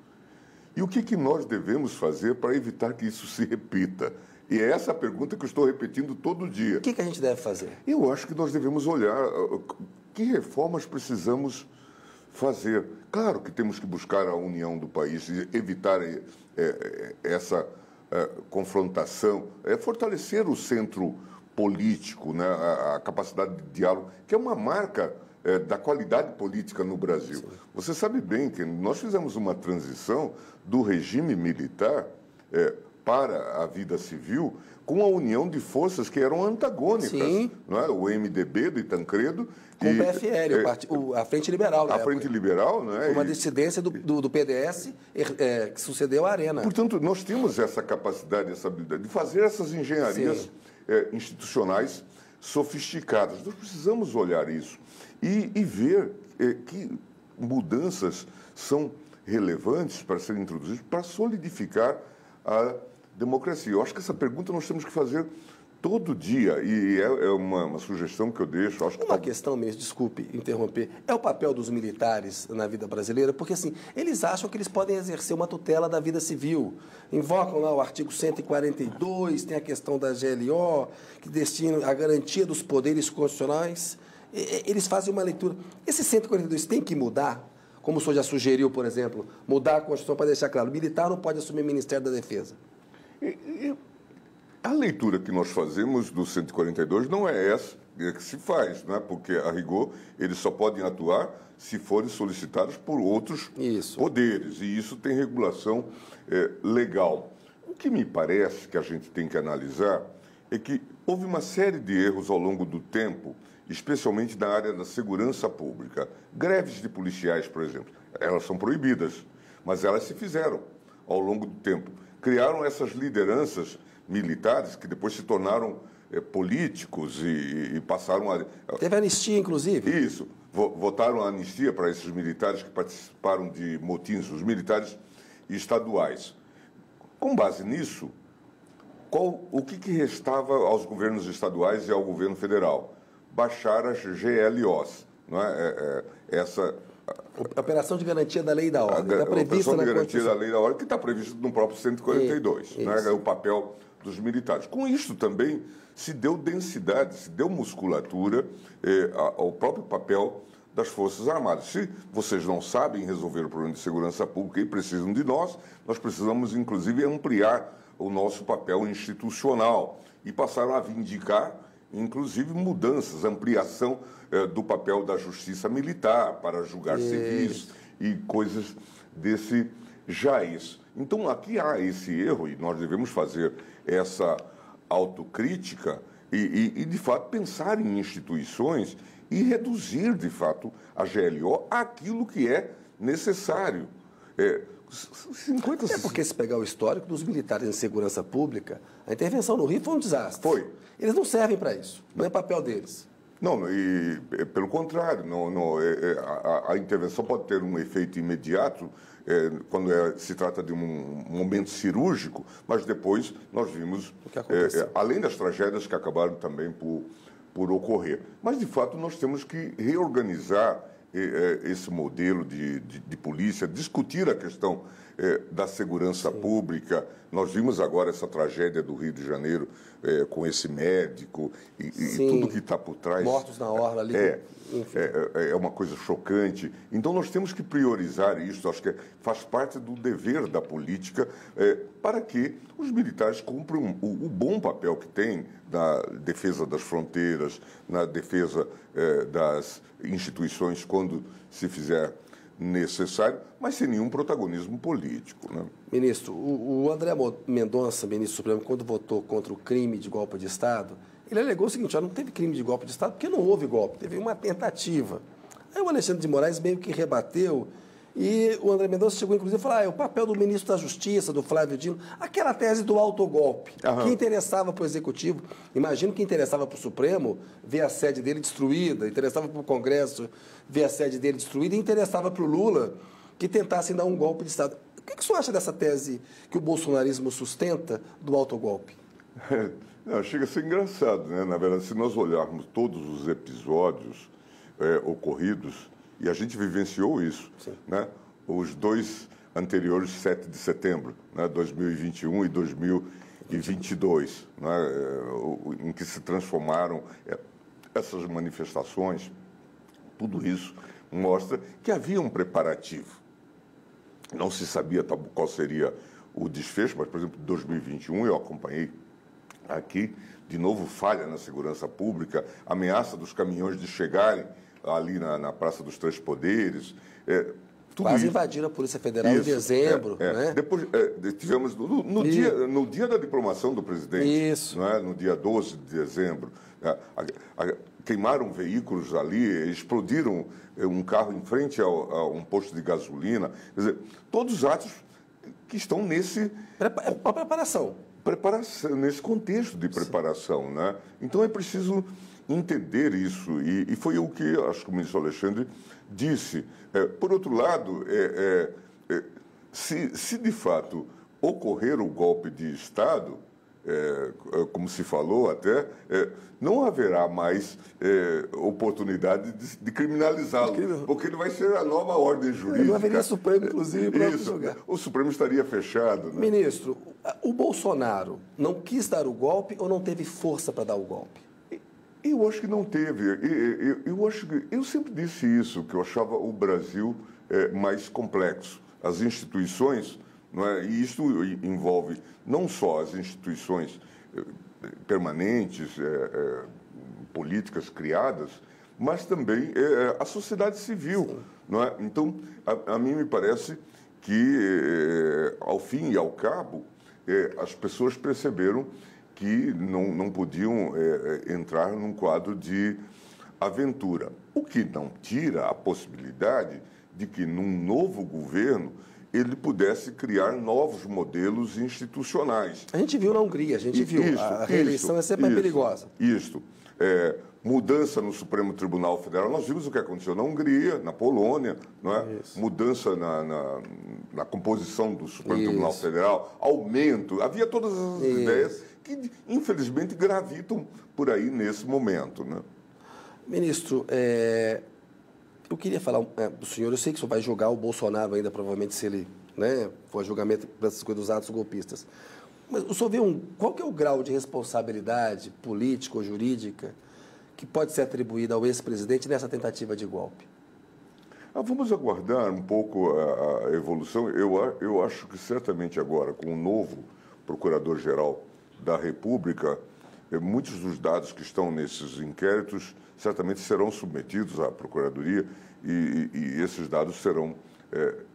Speaker 2: E o que nós devemos fazer para evitar que isso se repita? E é essa a pergunta que eu estou repetindo todo dia.
Speaker 1: O que a gente deve fazer?
Speaker 2: Eu acho que nós devemos olhar que reformas precisamos fazer. Claro que temos que buscar a união do país e evitar essa confrontação, fortalecer o centro político, né, a capacidade de diálogo, que é uma marca da qualidade política no Brasil. Sim. Você sabe bem que nós fizemos uma transição do regime militar para a vida civil com a união de forças que eram antagônicas.
Speaker 1: Sim.
Speaker 2: Não é? O MDB do Tancredo
Speaker 1: com o PFL, a Frente Liberal.
Speaker 2: A Frente Liberal, né?
Speaker 1: Uma dissidência do PDS que sucedeu à Arena.
Speaker 2: Portanto, nós tínhamos essa capacidade, essa habilidade de fazer essas engenharias institucionais sofisticadas. Nós precisamos olhar isso e ver que mudanças são relevantes para serem introduzidas para solidificar a democracia. Eu acho que essa pergunta nós temos que fazer todo dia, e é uma sugestão que eu deixo. Acho que
Speaker 1: uma questão mesmo, desculpe interromper, é o papel dos militares na vida brasileira, porque assim, eles acham que eles podem exercer uma tutela da vida civil. Invocam lá o artigo 142, tem a questão da GLO, que destina a garantia dos poderes constitucionais. Eles fazem uma leitura. Esse 142 tem que mudar? Como o senhor já sugeriu, por exemplo, mudar a Constituição para deixar claro, o militar não pode assumir o Ministério da Defesa.
Speaker 2: A leitura que nós fazemos do 142 não é essa que se faz, né? Porque, a rigor, eles só podem atuar se forem solicitados por outros poderes, e isso tem regulação legal. O que me parece que a gente tem que analisar é que houve uma série de erros ao longo do tempo, especialmente na área da segurança pública. Greves de policiais, por exemplo, elas são proibidas, mas elas se fizeram ao longo do tempo. Criaram essas lideranças militares que depois se tornaram políticos e passaram a...
Speaker 1: Teve anistia, inclusive?
Speaker 2: Isso. Votaram a anistia para esses militares que participaram de motins, os militares estaduais. Com base nisso, o que restava aos governos estaduais e ao governo federal? Baixar as GLOs, não é?
Speaker 1: Operação de Garantia da Lei e da Ordem. Está prevista
Speaker 2: na Constituição. Operação de Garantia da Lei e da Ordem, que está prevista no próprio 142, né? É o papel dos militares. Com isso também se deu densidade, se deu musculatura ao próprio papel das Forças Armadas. Se vocês não sabem resolver o problema de segurança pública e precisam de nós precisamos, inclusive, ampliar o nosso papel institucional e passaram a vindicar, inclusive, mudanças, ampliação do papel da justiça militar para julgar civis e coisas desse jaz. Então, aqui há esse erro e nós devemos fazer essa autocrítica e de fato, pensar em instituições e reduzir, de fato, a GLO àquilo que é necessário.
Speaker 1: Porque se pegar o histórico dos militares em segurança pública, a intervenção no Rio foi um desastre.
Speaker 2: Foi.
Speaker 1: Eles não servem para isso, não é papel deles.
Speaker 2: Não, e pelo contrário, a intervenção pode ter um efeito imediato quando se trata de um momento cirúrgico, mas depois nós vimos, além das tragédias que acabaram também por ocorrer. Mas, de fato, nós temos que reorganizar esse modelo de polícia, discutir a questão da segurança pública. Nós vimos agora essa tragédia do Rio de Janeiro com esse médico e tudo que está por trás.
Speaker 1: Mortos na orla ali.
Speaker 2: É uma coisa chocante. Então, nós temos que priorizar isso. Acho que faz parte do dever da política para que os militares cumpram o bom papel que têm na defesa das fronteiras, na defesa das instituições, quando se fizer necessário, mas sem nenhum protagonismo político, né?
Speaker 1: Ministro, o André Mendonça, ministro supremo, quando votou contra o crime de golpe de Estado, ele alegou o seguinte: não teve crime de golpe de Estado porque não houve golpe, teve uma tentativa. Aí o Alexandre de Moraes meio que rebateu e o André Mendonça chegou, inclusive, a falar é o papel do ministro da Justiça, do Flávio Dino, aquela tese do autogolpe, que interessava para o Executivo. Imagino que interessava para o Supremo ver a sede dele destruída, interessava para o Congresso ver a sede dele destruída e interessava para o Lula que tentassem dar um golpe de Estado. O que o senhor acha dessa tese que o bolsonarismo sustenta do autogolpe?
Speaker 2: Chega a ser engraçado, né? Na verdade, se nós olharmos todos os episódios ocorridos, e a gente vivenciou isso, né? Os dois anteriores, 7 de setembro, né? 2021 e 2022, né? Em que se transformaram essas manifestações, tudo isso mostra que havia um preparativo. Não se sabia qual seria o desfecho, mas, por exemplo, em 2021 eu acompanhei aqui, de novo, falha na segurança pública, ameaça dos caminhões de chegarem ali na Praça dos Três Poderes.
Speaker 1: Quase invadiram a Polícia Federal em dezembro. Né?
Speaker 2: Depois tivemos, no dia da diplomação do presidente, né? No dia 12 de dezembro, queimaram veículos ali, explodiram um carro em frente a um posto de gasolina. Quer dizer, todos os atos que estão nesse...
Speaker 1: Preparação,
Speaker 2: nesse contexto de preparação, né? Então é preciso entender isso, e foi o que acho que o ministro Alexandre disse. Por outro lado, se de fato ocorrer o golpe de Estado, como se falou até, não haverá mais oportunidade de criminalizá-lo, porque ele vai ser a nova ordem jurídica.
Speaker 1: Não haveria Supremo, inclusive, para julgar.
Speaker 2: O Supremo estaria fechado. Né?
Speaker 1: Ministro, o Bolsonaro não quis dar o golpe ou não teve força para dar o golpe?
Speaker 2: Eu acho que não teve. Eu sempre disse isso, que eu achava o Brasil mais complexo. As instituições, não é? E isso envolve não só as instituições permanentes, políticas criadas, mas também a sociedade civil. Não é? Então, a mim me parece que, ao fim e ao cabo, as pessoas perceberam que não podiam entrar num quadro de aventura. O que não tira a possibilidade de que, num novo governo, ele pudesse criar novos modelos institucionais.
Speaker 1: A gente viu na Hungria, a gente viu. A reeleição é sempre mais perigosa.
Speaker 2: Isso. Mudança no Supremo Tribunal Federal. Nós vimos o que aconteceu na Hungria, na Polônia, não é? Mudança na composição do Supremo Tribunal Federal, aumento. Havia todas as ideias que, infelizmente, gravitam por aí nesse momento, né?
Speaker 1: Ministro, eu queria falar do senhor, eu sei que o senhor vai julgar o Bolsonaro ainda, provavelmente, se ele for julgamento dessas coisas dos atos golpistas. Mas o senhor vê qual que é o grau de responsabilidade política ou jurídica que pode ser atribuído ao ex-presidente nessa tentativa de golpe?
Speaker 2: Vamos aguardar um pouco a evolução. Eu acho que certamente agora, com o novo Procurador-Geral da República, muitos dos dados que estão nesses inquéritos certamente serão submetidos à Procuradoria e esses dados serão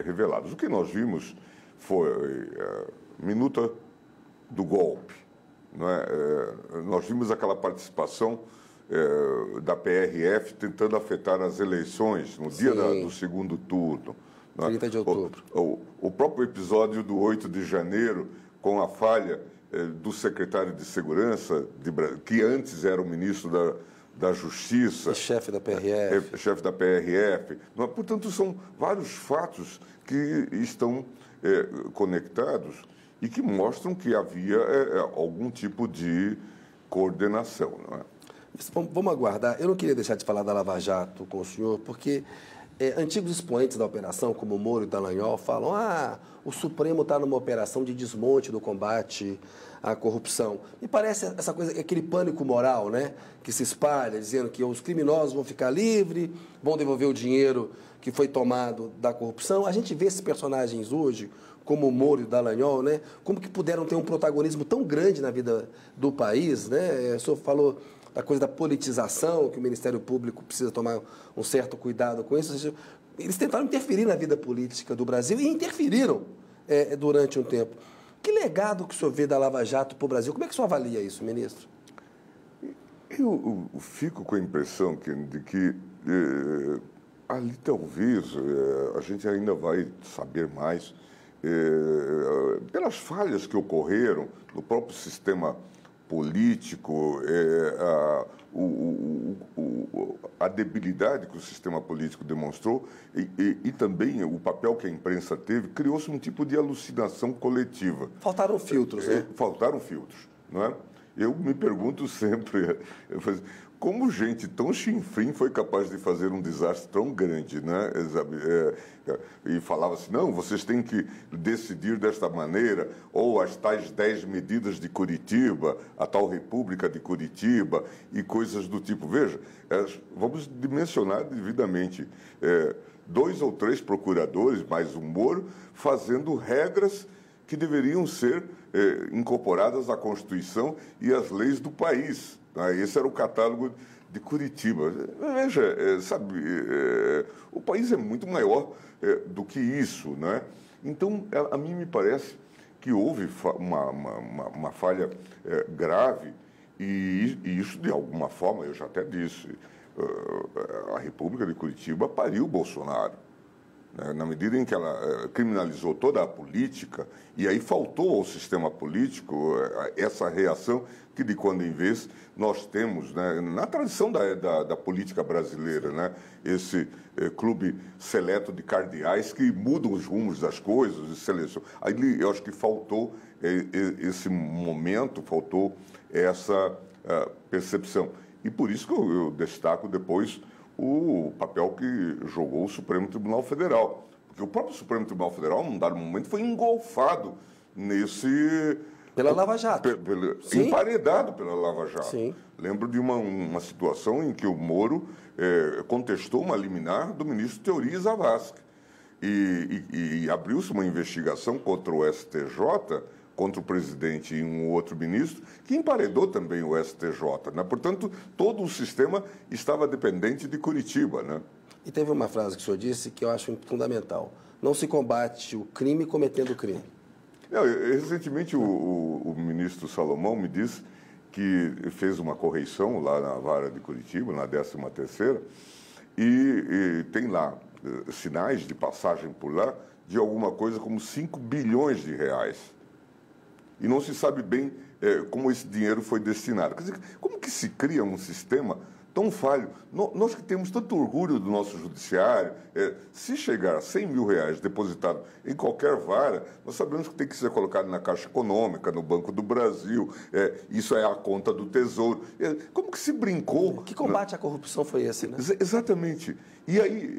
Speaker 2: revelados. O que nós vimos foi a minuta do golpe, não é? Nós vimos aquela participação da PRF tentando afetar as eleições no dia do segundo turno.
Speaker 1: 30 de outubro.
Speaker 2: O próprio episódio do 8 de janeiro, com a falha do secretário de Segurança, que antes era o ministro da Justiça.
Speaker 1: E chefe da PRF.
Speaker 2: Chefe da PRF. Portanto, são vários fatos que estão conectados e que mostram que havia algum tipo de coordenação, não é?
Speaker 1: Vamos aguardar. Eu não queria deixar de falar da Lava Jato com o senhor, porque antigos expoentes da operação, como Moro e Dallagnol, falam o Supremo está numa operação de desmonte do combate à corrupção. Me parece essa coisa, aquele pânico moral, né, que se espalha, dizendo que os criminosos vão ficar livres, vão devolver o dinheiro que foi tomado da corrupção. A gente vê esses personagens hoje, como o Moro e o Dallagnol, né, como que puderam ter um protagonismo tão grande na vida do país, né? O senhor falou da coisa da politização, que o Ministério Público precisa tomar um certo cuidado com isso. Ou seja, eles tentaram interferir na vida política do Brasil e interferiram durante um tempo. Que legado que o senhor vê da Lava Jato para o Brasil? Como é que o senhor avalia isso, ministro?
Speaker 2: Eu fico com a impressão de que ali talvez a gente ainda vai saber mais pelas falhas que ocorreram no próprio sistema político, a debilidade que o sistema político demonstrou e também o papel que a imprensa teve, criou-se um tipo de alucinação coletiva.
Speaker 1: Faltaram filtros, né?
Speaker 2: Faltaram filtros, não é? Eu me pergunto sempre, como gente tão chinfrim foi capaz de fazer um desastre tão grande, né? E falava assim, não, vocês têm que decidir desta maneira, ou as tais 10 medidas de Curitiba, a tal República de Curitiba, e coisas do tipo. Veja, vamos dimensionar devidamente. 2 ou 3 procuradores, mais um Moro, fazendo regras que deveriam ser incorporadas à Constituição e às leis do país. Esse era o catálogo de Curitiba. Veja, o país é muito maior do que isso, né? Então, a mim me parece que houve uma falha grave e isso, de alguma forma, eu já até disse, a República de Curitiba pariu o Bolsonaro. Na medida em que ela criminalizou toda a política, e aí faltou ao sistema político essa reação que, de quando em vez, nós temos, né, na tradição da política brasileira, né, esse clube seleto de cardeais que mudam os rumos das coisas, de seleção. Aí eu acho que faltou esse momento, faltou essa percepção. E por isso que eu destaco depois o papel que jogou o Supremo Tribunal Federal. Porque o próprio Supremo Tribunal Federal, num dado momento, foi engolfado nesse...
Speaker 1: Pela Lava Jato.
Speaker 2: Emparedado pela Lava Jato.
Speaker 1: Sim.
Speaker 2: Lembro de uma situação em que o Moro contestou uma liminar do ministro Teori Zavascki. E abriu-se uma investigação contra o STJ, contra o presidente e um outro ministro, que emparedou também o STJ. Né? Portanto, todo o sistema estava dependente de Curitiba. Né?
Speaker 1: E teve uma frase que o senhor disse que eu acho fundamental. Não se combate o crime cometendo o crime.
Speaker 2: Não, recentemente o ministro Salomão me disse que fez uma correição lá na vara de Curitiba, na 13ª, e tem lá sinais de passagem por lá de alguma coisa como 5 bilhões de reais. E não se sabe bem como esse dinheiro foi destinado. Quer dizer, como que se cria um sistema tão falho? Nós que temos tanto orgulho do nosso judiciário, se chegar a 100 mil reais depositado em qualquer vara, nós sabemos que tem que ser colocado na Caixa Econômica, no Banco do Brasil, isso é a conta do Tesouro. Como que se brincou?
Speaker 1: Que combate à corrupção foi esse, né?
Speaker 2: Exatamente. E aí,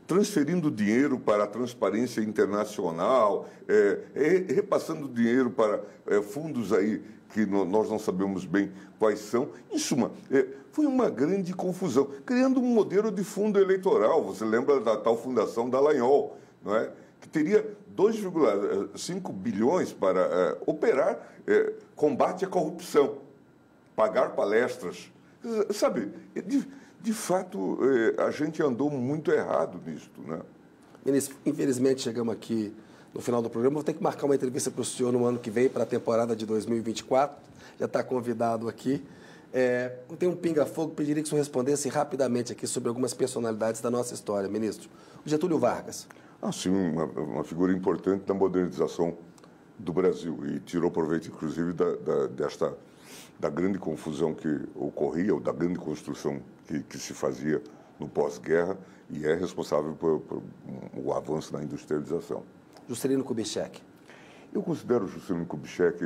Speaker 2: transferindo dinheiro para a transparência internacional, repassando dinheiro para fundos aí que nós não sabemos bem quais são. Em suma, foi uma grande confusão, criando um modelo de fundo eleitoral. Você lembra da tal Fundação Dallagnol, não é? Que teria 2,5 bilhões para operar combate à corrupção, pagar palestras. Sabe, de fato, a gente andou muito errado nisto, né?
Speaker 1: Ministro, infelizmente chegamos aqui no final do programa. Vou ter que marcar uma entrevista para o senhor no ano que vem, para a temporada de 2024. Já está convidado aqui. Tem um pinga-fogo, pediria que o senhor respondesse rapidamente aqui sobre algumas personalidades da nossa história, ministro. O Getúlio Vargas.
Speaker 2: Sim, uma figura importante na modernização do Brasil e tirou proveito, inclusive, da grande confusão que ocorria, ou da grande construção que se fazia no pós-guerra, e é responsável por o avanço na industrialização.
Speaker 1: Juscelino Kubitschek.
Speaker 2: Eu considero Juscelino Kubitschek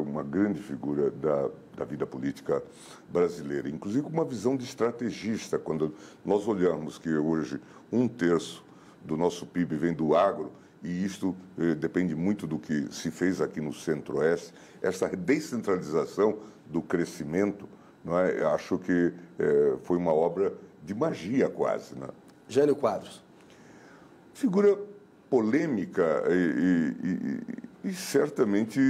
Speaker 2: uma grande figura da vida política brasileira, inclusive com uma visão de estrategista. Quando nós olhamos que hoje 1/3 do nosso PIB vem do agro, e isto depende muito do que se fez aqui no Centro-Oeste, essa descentralização do crescimento, não é? Acho que foi uma obra de magia quase, né?
Speaker 1: Jânio Quadros.
Speaker 2: Figura polêmica e certamente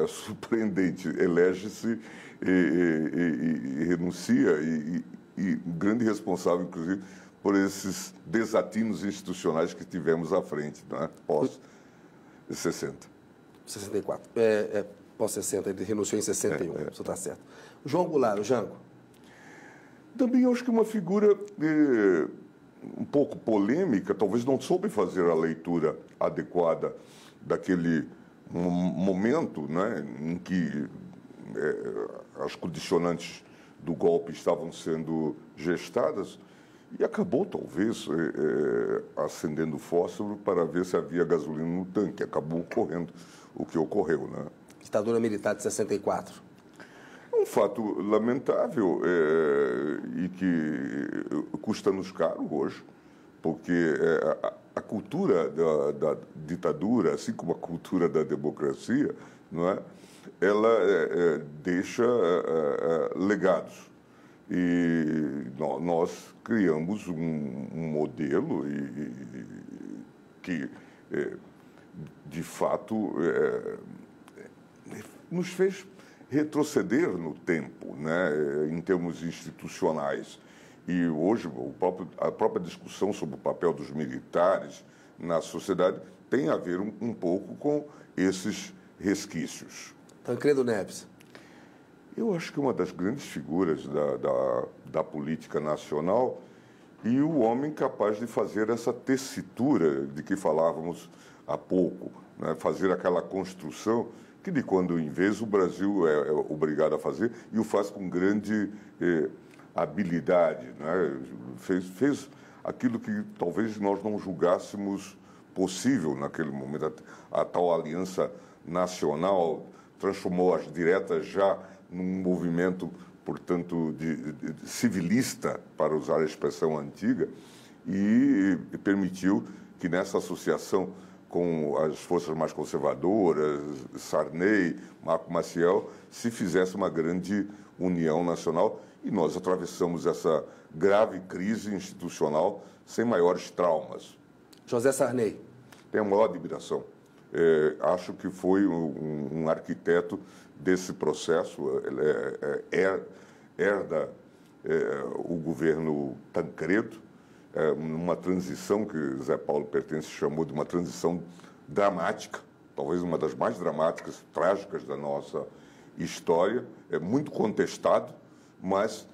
Speaker 2: surpreendente. Elege-se e renuncia, e um grande responsável, inclusive, por esses desatinos institucionais que tivemos à frente, não é? Pós-60.
Speaker 1: 64. Pós-60, ele renunciou em 61, isso está certo. João Goulart, o Jango.
Speaker 2: Também acho que uma figura um pouco polêmica, talvez não soube fazer a leitura adequada daquele momento, né, em que as condicionantes do golpe estavam sendo gestadas, e acabou, talvez, acendendo fósforo para ver se havia gasolina no tanque. Acabou ocorrendo o que ocorreu, né?
Speaker 1: Ditadura militar de 64.
Speaker 2: É um fato lamentável e que custa-nos caro hoje, porque a cultura da ditadura, assim como a cultura da democracia, não é? Ela deixa legados. E nós criamos um modelo que, de fato, nos fez retroceder no tempo, né, em termos institucionais. E hoje a própria discussão sobre o papel dos militares na sociedade tem a ver um pouco com esses resquícios.
Speaker 1: Tancredo Neves.
Speaker 2: Eu acho que uma das grandes figuras da política nacional, e o homem capaz de fazer essa tessitura de que falávamos há pouco, né? Fazer aquela construção que de quando em vez o Brasil é obrigado a fazer, e o faz com grande habilidade, né? Fez aquilo que talvez nós não julgássemos possível naquele momento. A tal aliança nacional transformou as diretas já num movimento, portanto, de civilista, para usar a expressão antiga, e permitiu que nessa associação com as forças mais conservadoras, Sarney, Marco Maciel, se fizesse uma grande união nacional, e nós atravessamos essa grave crise institucional sem maiores traumas.
Speaker 1: José Sarney.
Speaker 2: Tenho a maior admiração. Acho que foi um arquiteto desse processo. Herda o governo Tancredo, numa transição que Zé Paulo Pertence chamou de uma transição dramática, talvez uma das mais dramáticas, trágicas da nossa história, é muito contestado, mas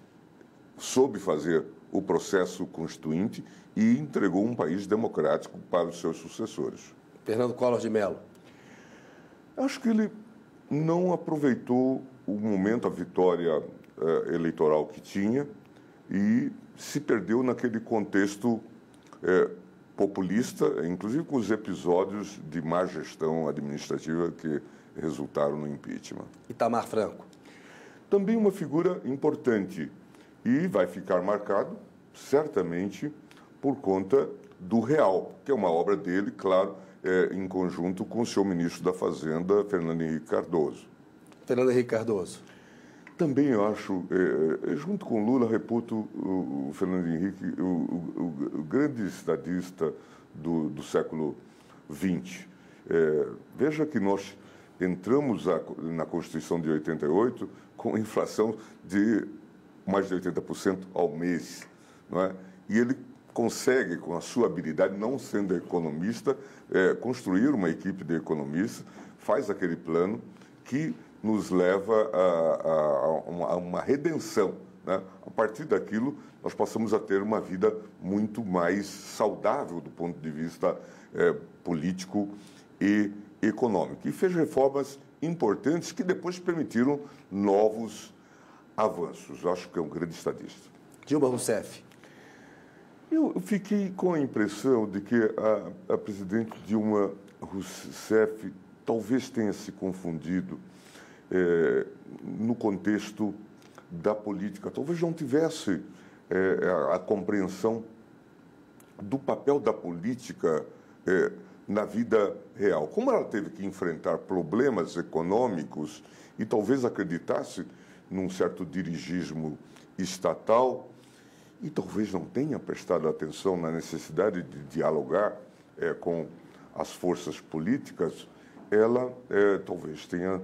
Speaker 2: soube fazer o processo constituinte e entregou um país democrático para os seus sucessores.
Speaker 1: Fernando Collor de Mello.
Speaker 2: Acho que ele não aproveitou o momento, a vitória eleitoral que tinha e se perdeu naquele contexto populista, inclusive com os episódios de má gestão administrativa que resultaram no impeachment.
Speaker 1: Itamar Franco.
Speaker 2: Também uma figura importante e vai ficar marcado, certamente, por conta do Real, que é uma obra dele, claro, em conjunto com o seu ministro da Fazenda, Fernando Henrique Cardoso.
Speaker 1: Fernando Henrique Cardoso.
Speaker 2: Também eu acho, junto com Lula, reputo o Fernando Henrique o grande estadista do século XX. Veja que nós entramos na Constituição de 88 com inflação de mais de 80% ao mês, não é? E ele consegue, com a sua habilidade, não sendo economista, construir uma equipe de economistas, faz aquele plano que nos leva a uma redenção, né? A partir daquilo, nós passamos a ter uma vida muito mais saudável do ponto de vista político e econômico. E fez reformas importantes que depois permitiram novos avanços. Acho que é um grande estadista.
Speaker 1: Dilma Rousseff.
Speaker 2: Eu fiquei com a impressão de que a presidente Dilma Rousseff talvez tenha se confundido no contexto da política. Talvez não tivesse a compreensão do papel da política na vida real. Como ela teve que enfrentar problemas econômicos e talvez acreditasse num certo dirigismo estatal e talvez não tenha prestado atenção na necessidade de dialogar com as forças políticas, ela talvez tenha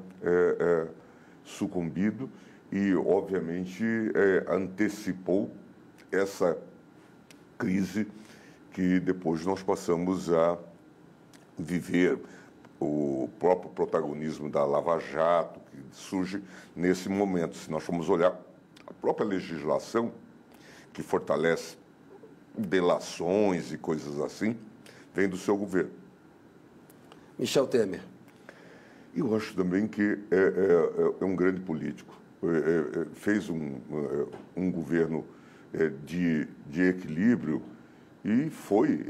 Speaker 2: sucumbido e, obviamente, antecipou essa crise que depois nós passamos a viver, o próprio protagonismo da Lava Jato, que surge nesse momento. Se nós formos olhar a própria legislação, que fortalece delações e coisas assim, vem do seu governo.
Speaker 1: Michel Temer.
Speaker 2: Eu acho também que é um grande político. Fez um governo de equilíbrio e foi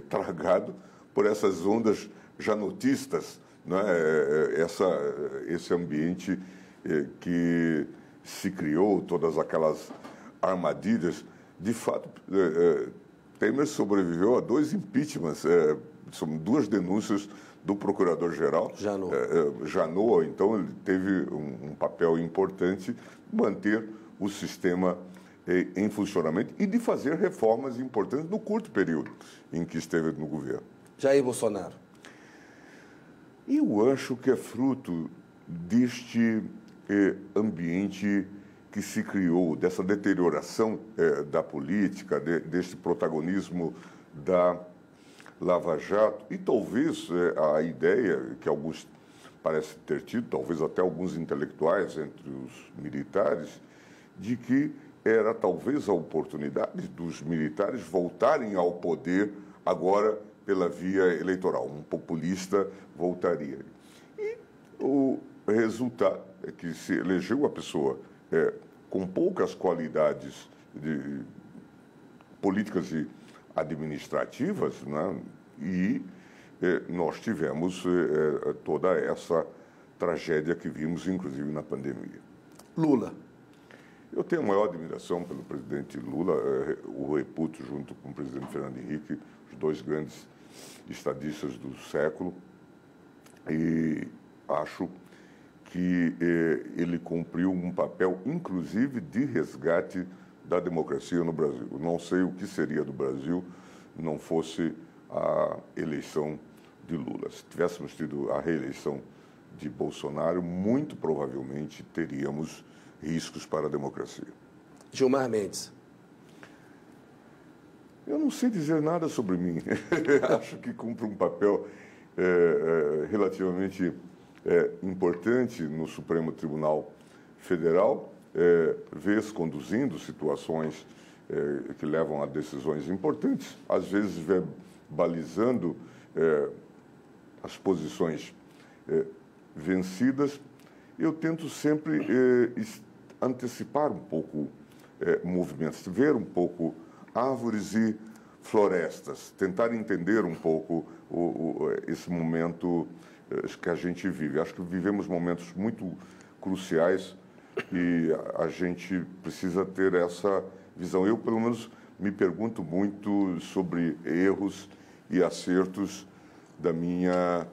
Speaker 2: tragado por essas ondas janotistas, né? Esse ambiente que se criou, todas aquelas armadilhas. De fato, Temer sobreviveu a 2 impeachments, são 2 denúncias do procurador-geral, Janot. Então, ele teve um papel importante de manter o sistema em funcionamento e de fazer reformas importantes no curto período em que esteve no governo.
Speaker 1: Jair Bolsonaro.
Speaker 2: Eu acho que é fruto deste ambiente que se criou, dessa deterioração da política, deste protagonismo da Lava Jato, e talvez a ideia que alguns parecem ter tido, talvez até alguns intelectuais entre os militares, de que era talvez a oportunidade dos militares voltarem ao poder agora pela via eleitoral. Um populista voltaria. E o resultado é que se elegeu a pessoa com poucas qualidades políticas e administrativas, né? E nós tivemos toda essa tragédia que vimos, inclusive, na pandemia.
Speaker 1: Lula.
Speaker 2: Eu tenho a maior admiração pelo presidente Lula, o reputo junto com o presidente Fernando Henrique, os 2 grandes estadistas do século, e acho que ele cumpriu um papel, inclusive, de resgate da democracia no Brasil. Não sei o que seria do Brasil não fosse a eleição de Lula. Se tivéssemos tido a reeleição de Bolsonaro, muito provavelmente teríamos riscos para a democracia.
Speaker 1: Gilmar Mendes.
Speaker 2: Eu não sei dizer nada sobre mim. Acho que cumpre um papel relativamente importante no Supremo Tribunal Federal, vês conduzindo situações que levam a decisões importantes, às vezes balizando as posições vencidas. Eu tento sempre antecipar um pouco movimentos, ver um pouco árvores e florestas, tentar entender um pouco esse momento que a gente vive. Acho que vivemos momentos muito cruciais e a gente precisa ter essa visão. Eu, pelo menos, me pergunto muito sobre erros e acertos da minha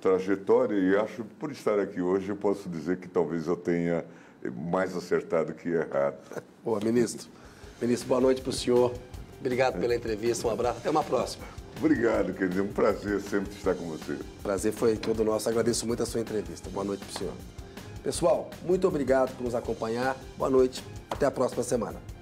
Speaker 2: trajetória e acho que, por estar aqui hoje, eu posso dizer que talvez eu tenha mais acertado que errado.
Speaker 1: Boa, ministro. Ministro, boa noite para o senhor. Obrigado pela entrevista, um abraço, até uma próxima.
Speaker 2: Obrigado, quer dizer, um prazer sempre estar com você.
Speaker 1: Prazer foi todo nosso, agradeço muito a sua entrevista. Boa noite para o senhor. Pessoal, muito obrigado por nos acompanhar, boa noite, até a próxima semana.